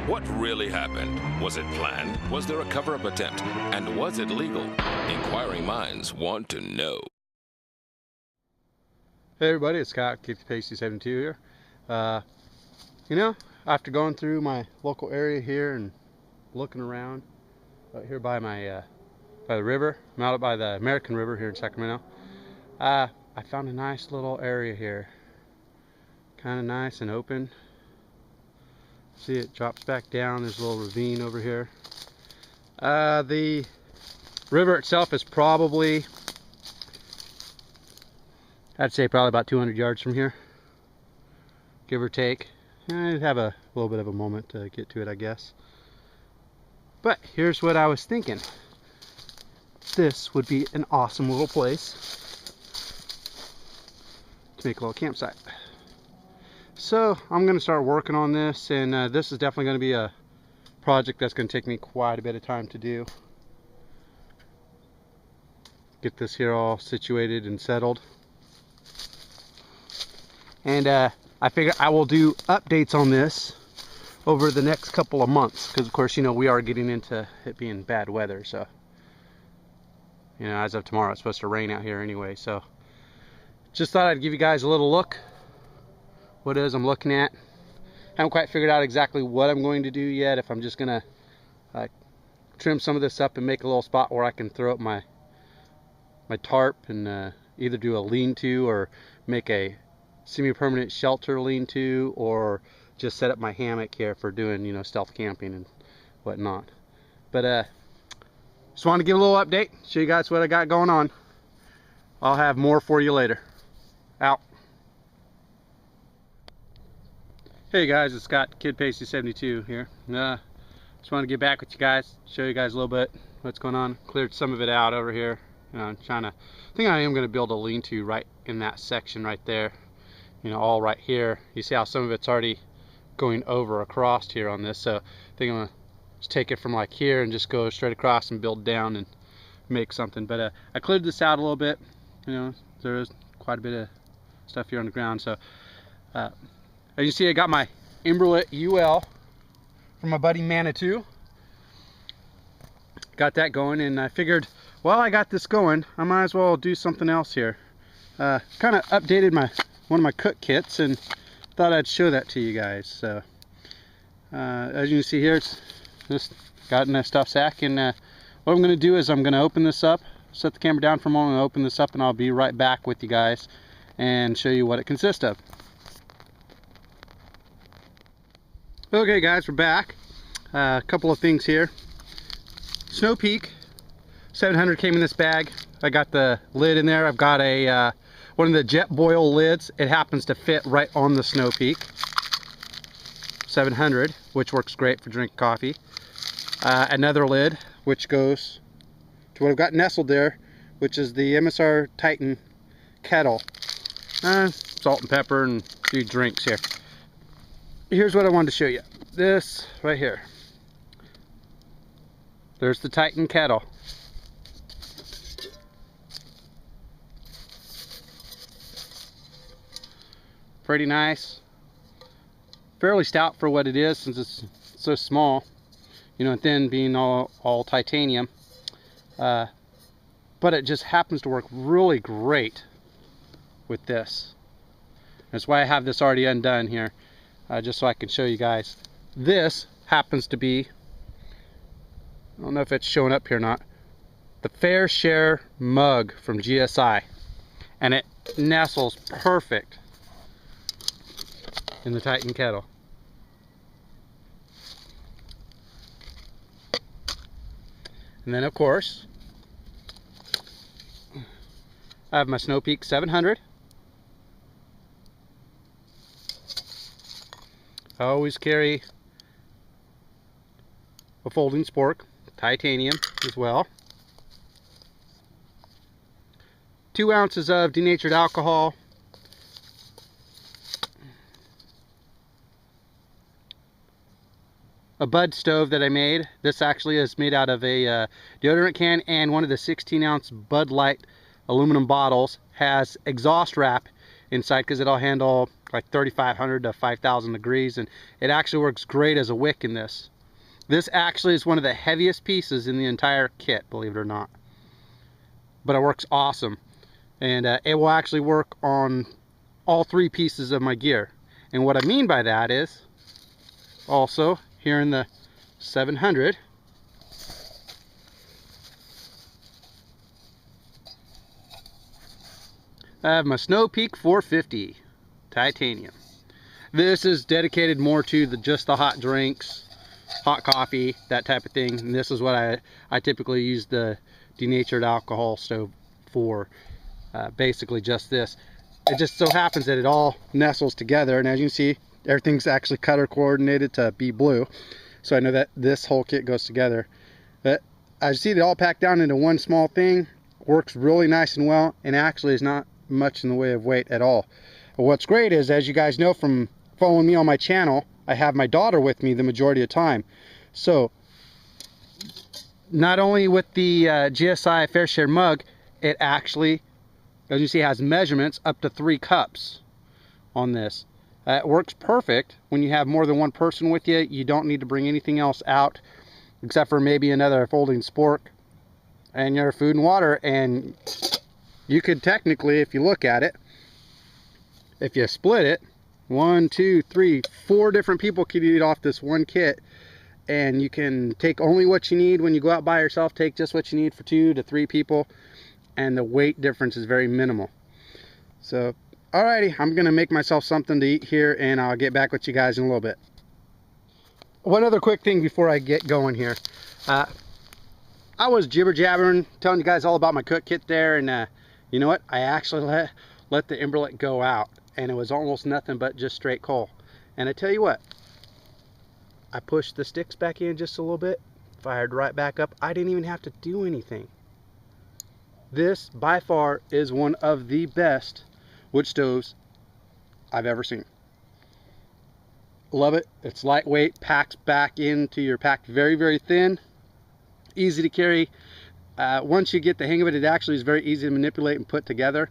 What really happened? Was it planned? Was there a cover-up attempt? And was it legal? Inquiring minds want to know. Hey everybody, it's Scott, KPC72 here. You know, after going through my local area here and looking around out here by my by the river, I'm out by the American River here in Sacramento. I found a nice little area here, kind of nice and open. See, it drops back down. There's a little ravine over here. The river itself is probably, I'd say probably about 200 yards from here, give or take. I'd have a little bit of a moment to get to it, I guess. But here's what I was thinking. This would be an awesome little place to make a little campsite. So I'm going to start working on this, and this is definitely going to be a project that's going to take me quite a bit of time to do. Get this here all situated and settled. And I figure I will do updates on this over the next couple of months, because of course, you know, we are getting into it being bad weather. So, you know, as of tomorrow, it's supposed to rain out here anyway. So just thought I'd give you guys a little look what it is I'm looking at. Haven't quite figured out exactly what I'm going to do yet, if I'm just gonna trim some of this up and make a little spot where I can throw up my tarp and either do a lean-to or make a semi-permanent shelter lean-to, or just set up my hammock here for doing, you know, stealth camping and whatnot. But just wanted to give a little update, show you guys what I got going on. I'll have more for you later. Out. Hey guys, it's Scott, KidPacey72 here. Just want to get back with you guys, show you guys a little bit what's going on. Cleared some of it out over here. You know, I think I am going to build a lean-to right in that section right there. You know, all right here. You see how some of it's already going over across here on this. So I think I'm going to just take it from like here and just go straight across and build down and make something. But I cleared this out a little bit. You know, there is quite a bit of stuff here on the ground. So as you see, I got my Emberlit UL from my buddy Manitou. Got that going, and I figured while I got this going, I might as well do something else here. Kind of updated one of my cook kits and thought I'd show that to you guys. So as you can see here, it's just got in a stuff sack, and what I'm going to do is I'm going to open this up, set the camera down for a moment, and open this up, and I'll be right back with you guys and show you what it consists of. Okay guys, we're back. A couple of things here. Snow Peak 700 came in this bag. I got the lid in there. I've got a one of the jet boil lids. It happens to fit right on the Snow Peak 700, which works great for drinking coffee. Another lid which goes to what I've got nestled there, which is the MSR Titan kettle. Salt and pepper and a few drinks here. Here's what I wanted to show you. This right here. There's the Titan kettle. Pretty nice. Fairly stout for what it is, since it's so small. You know, and then being all titanium. But it just happens to work really great with this. That's why I have this already undone here. Just so I can show you guys. This happens to be, I don't know if it's showing up here or not, the Fair Share mug from GSI, and it nestles perfect in the Titan kettle. And then of course I have my Snow Peak 700. I always carry a folding spork, titanium as well. 2 ounces of denatured alcohol. A bud stove that I made. This actually is made out of a deodorant can, and one of the 16-ounce Bud Light aluminum bottles has exhaust wrap inside because it'll handle like 3,500 to 5,000 degrees, and it actually works great as a wick in this. This actually is one of the heaviest pieces in the entire kit, believe it or not. But it works awesome. And it will actually work on all 3 pieces of my gear. And what I mean by that is, also here in the 700, I have my Snow Peak 450 titanium. This is dedicated more to just the hot drinks, hot coffee, that type of thing. And this is what I typically use the denatured alcohol stove for. Basically just this. It just so happens that it all nestles together, and as you can see, everything's actually color coordinated to be blue. So I know that this whole kit goes together. But I see it all packed down into one small thing. Works really nice and well, and actually is not much in the way of weight at all. But what's great is, as you guys know from following me on my channel, I have my daughter with me the majority of the time. So not only with the GSI Fair Share mug, it actually, as you see, has measurements up to 3 cups on this. It works perfect when you have more than one person with you. You don't need to bring anything else out except for maybe another folding spork and your food and water, and you could technically, if you look at it, if you split it, 1, 2, 3, 4 different people could eat off this one kit, and you can take only what you need. When you go out by yourself, take just what you need for 2 to 3 people, and the weight difference is very minimal. So alrighty, I'm gonna make myself something to eat here, and I'll get back with you guys in a little bit. One other quick thing before I get going here. I was jibber jabbering, telling you guys all about my cook kit there, and you know what? I actually let the Emberlit go out, and it was almost nothing but just straight coal. And I tell you what, I pushed the sticks back in just a little bit, fired right back up. I didn't even have to do anything. This, by far, is one of the best wood stoves I've ever seen. Love it. It's lightweight, packs back into your pack very, very thin, easy to carry. Once you get the hang of it, it actually is very easy to manipulate and put together.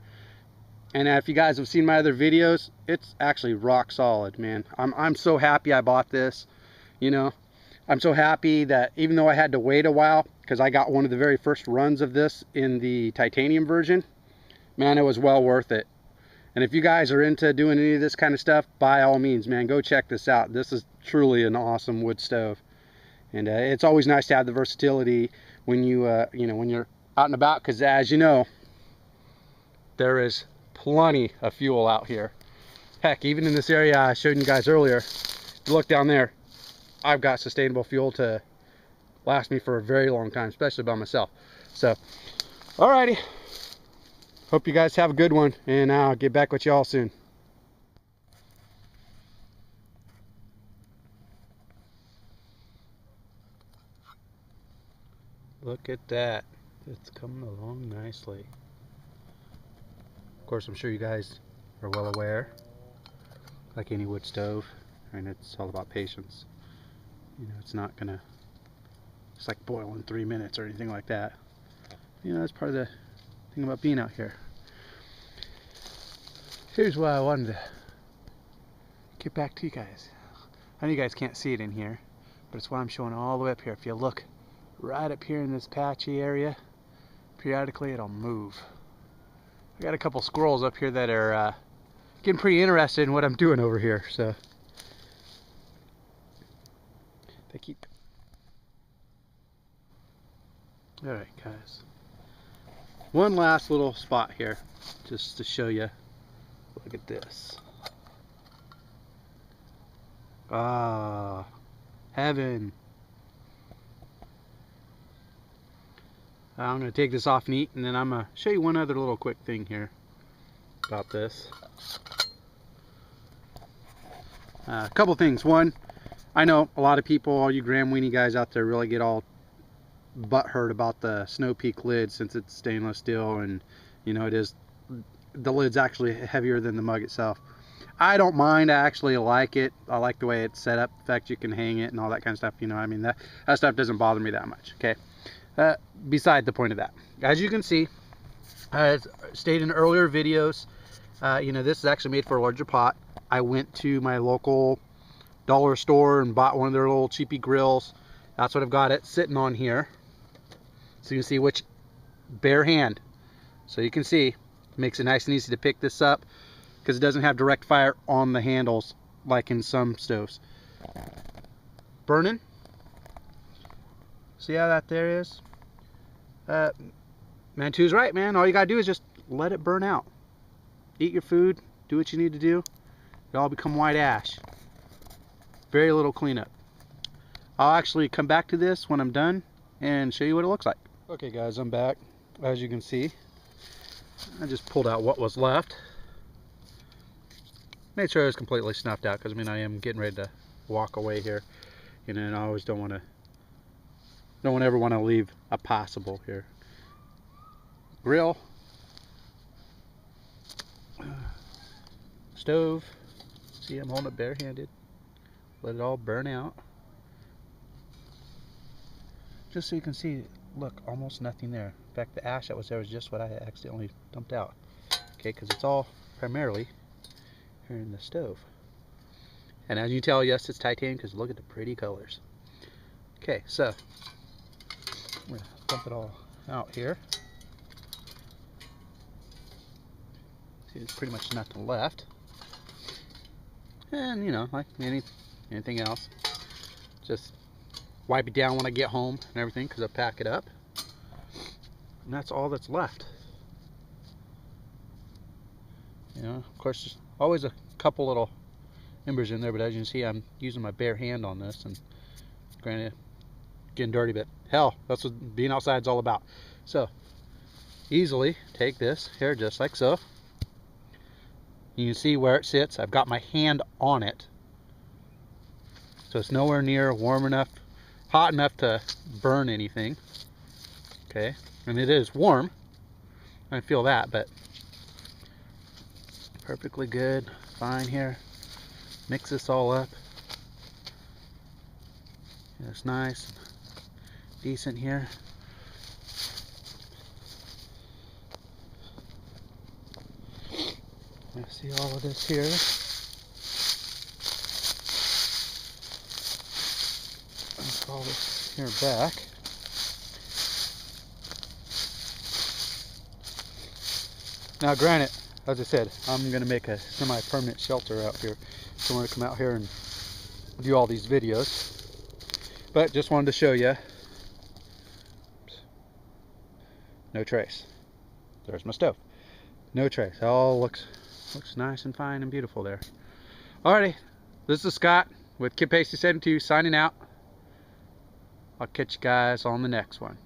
And if you guys have seen my other videos, it's actually rock solid, man. I'm so happy I bought this. You know, I'm so happy that even though I had to wait a while, because I got one of the very first runs of this in the titanium version, man, it was well worth it. And if you guys are into doing any of this kind of stuff, by all means, man, go check this out. This is truly an awesome wood stove. And it's always nice to have the versatility when you, you know, when you're out and about, because as you know, there is plenty of fuel out here. Heck, even in this area I showed you guys earlier, if you look down there, I've got sustainable fuel to last me for a very long time, especially by myself. So, alrighty. Hope you guys have a good one, and I'll get back with you all soon. Look at that. It's coming along nicely. Of course, I'm sure you guys are well aware, like any wood stove, and it's all about patience. You know, it's not gonna, it's like boil in 3 minutes or anything like that. You know, that's part of the thing about being out here. Here's why I wanted to get back to you guys. I know you guys can't see it in here, but it's why I'm showing all the way up here. If you look right up here in this patchy area, periodically it'll move. I got a couple squirrels up here that are getting pretty interested in what I'm doing over here, so they keep. Alright guys, one last little spot here just to show you. Look at this. Ah, heaven. I'm going to take this off and eat, and then I'm going to show you one other little quick thing here about this. A couple things. One, I know a lot of people, all you Graham Weenie guys out there, really get all butthurt about the Snow Peak lid since it's stainless steel, and you know, it is, the lid's actually heavier than the mug itself. I don't mind. I actually like it. I like the way it's set up. In fact, you can hang it and all that kind of stuff. You know, I mean, that stuff doesn't bother me that much. Okay. Beside the point of that, as you can see, as stated in earlier videos, you know, this is actually made for a larger pot. I went to my local dollar store and bought one of their little cheapy grills. That's what I've got it sitting on here. So you can see which bare hand. So you can see, it makes it nice and easy to pick this up because it doesn't have direct fire on the handles like in some stoves. Burning. See how that there is? Mantu's right, man. All you gotta do is just let it burn out. Eat your food, do what you need to do. It'll all become white ash. Very little cleanup. I'll actually come back to this when I'm done and show you what it looks like. Okay guys, I'm back. As you can see, I just pulled out what was left. Made sure it was completely snuffed out because I mean I am getting ready to walk away here. You know, and I always don't ever want to leave a possible here. Grill. Stove. See, I'm holding it barehanded. Let it all burn out. Just so you can see, look, almost nothing there. In fact, the ash that was there was just what I accidentally dumped out. Okay, because it's all primarily here in the stove. And as you tell, yes, it's titanium because look at the pretty colors. Okay, so I'm going to dump it all out here. See, there's pretty much nothing left. And, you know, like anything else, just wipe it down when I get home and everything because I pack it up. And that's all that's left. You know, of course, there's always a couple little embers in there, but as you can see, I'm using my bare hand on this, and granted, getting dirty, but hell, that's what being outside is all about. So, easily take this here, just like so. You can see where it sits. I've got my hand on it, so it's nowhere near warm enough, hot enough to burn anything. Okay, and it is warm. I feel that, but perfectly good, fine here. Mix this all up. Yeah, it's nice, decent here. I see all of this here. Let's all this here back. Now, granted, as I said, I'm going to make a semi-permanent shelter out here. So I'm going to come out here and do all these videos. But just wanted to show you. No trace. There's my stove. No trace. It all looks nice and fine and beautiful there. Alrighty, this is Scott with Kid Pacey 72 signing out. I'll catch you guys on the next one.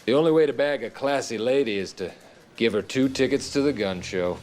The only way to bag a classy lady is to give her 2 tickets to the gun show.